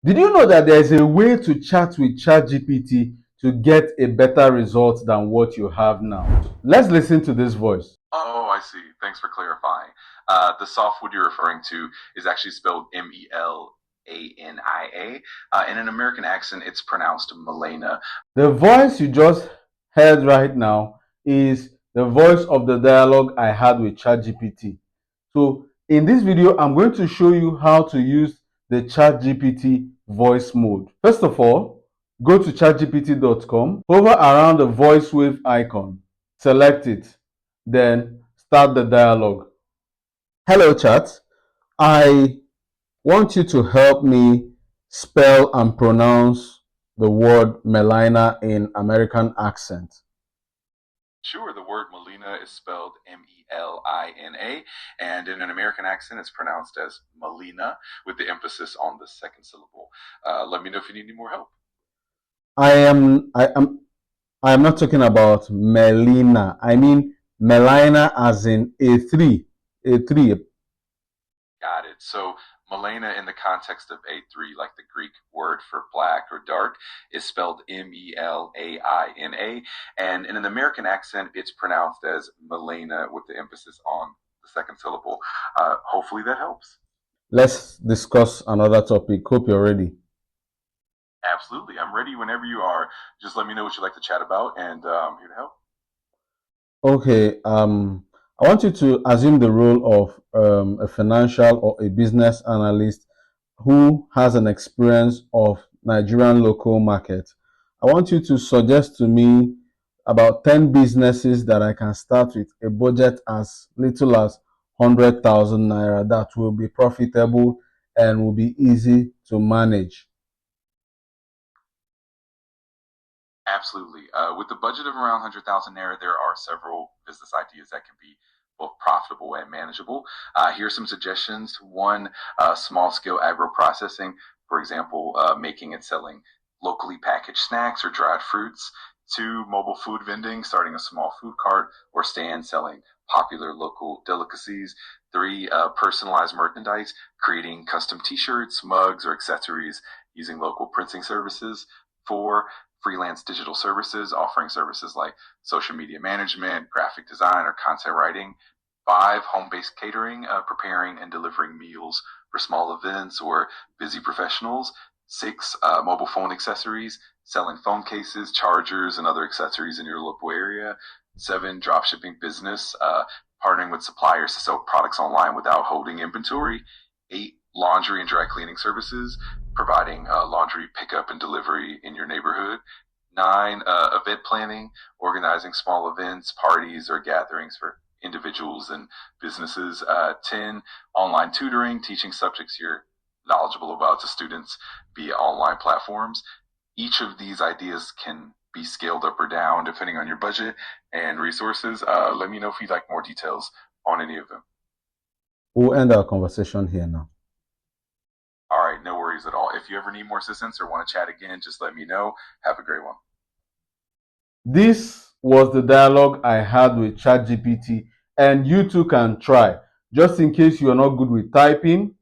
Did you know that there is a way to chat with ChatGPT to get a better result than what you have now? Let's listen to this voice. Oh, I see. Thanks for clarifying. The software you're referring to is actually spelled Melania. In an American accent, it's pronounced Melena. The voice you just heard right now is the voice of the dialogue I had with ChatGPT. So in this video, I'm going to show you how to use the ChatGPT voice mode. First of all, go to chatgpt.com, hover around the voice wave icon, select it, then start the dialogue. Hello, chat. I want you to help me spell and pronounce the word Melina in American accent. Sure, the word Melina is spelled Melina, and in an American accent, it's pronounced as Melina with the emphasis on the second syllable. Let me know if you need any more help. I am not talking about Melina. I mean Melina as in A3. A3. Got it. So Melena in the context of A3, like the Greek word for black or dark, is spelled Melaina. And in an American accent, it's pronounced as Melena with the emphasis on the second syllable. Hopefully that helps. Let's discuss another topic. Hope you're ready. Absolutely. I'm ready whenever you are. Just let me know what you'd like to chat about, and I'm here to help. Okay. I want you to assume the role of a financial or a business analyst who has an experience of Nigerian local market. I want you to suggest to me about 10 businesses that I can start with a budget as little as 100,000 naira that will be profitable and will be easy to manage. Absolutely. With the budget of around 100,000 there, there are several business ideas that can be both profitable and manageable. Here's some suggestions. One, small scale agro processing, for example, making and selling locally packaged snacks or dried fruits. Two, mobile food vending, starting a small food cart or stand selling popular local delicacies. Three, personalized merchandise, creating custom t shirts, mugs, or accessories using local printing services. Four, freelance digital services, offering services like social media management, graphic design, or content writing. Five, home-based catering, preparing and delivering meals for small events or busy professionals. Six, mobile phone accessories, selling phone cases, chargers, and other accessories in your local area. Seven, dropshipping business, partnering with suppliers to sell products online without holding inventory. Eight, laundry and dry cleaning services, providing laundry pickup and delivery in your neighborhood. Nine, event planning, organizing small events, parties, or gatherings for individuals and businesses. 10, online tutoring, teaching subjects you're knowledgeable about to students via online platforms. Each of these ideas can be scaled up or down depending on your budget and resources. Let me know if you'd like more details on any of them. We'll end our conversation here now. All right, no worries at all. If you ever need more assistance or want to chat again, just let me know. Have a great one. This was the dialogue I had with ChatGPT, and you too can try. Just in case you are not good with typing,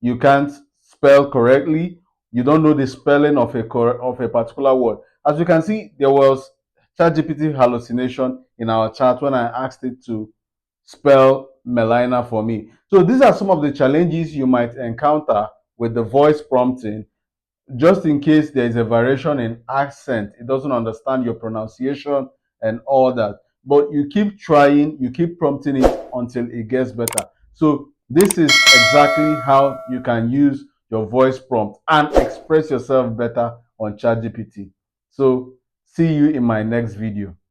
you can't spell correctly, you don't know the spelling of a particular word. As you can see, there was ChatGPT hallucination in our chat when I asked it to spell Melina for me. So these are some of the challenges you might encounter with the voice prompting, just in case there is a variation in accent, it doesn't understand your pronunciation and all that. But you keep trying, you keep prompting it until it gets better. So this is exactly how you can use your voice prompt and express yourself better on ChatGPT. So see you in my next video.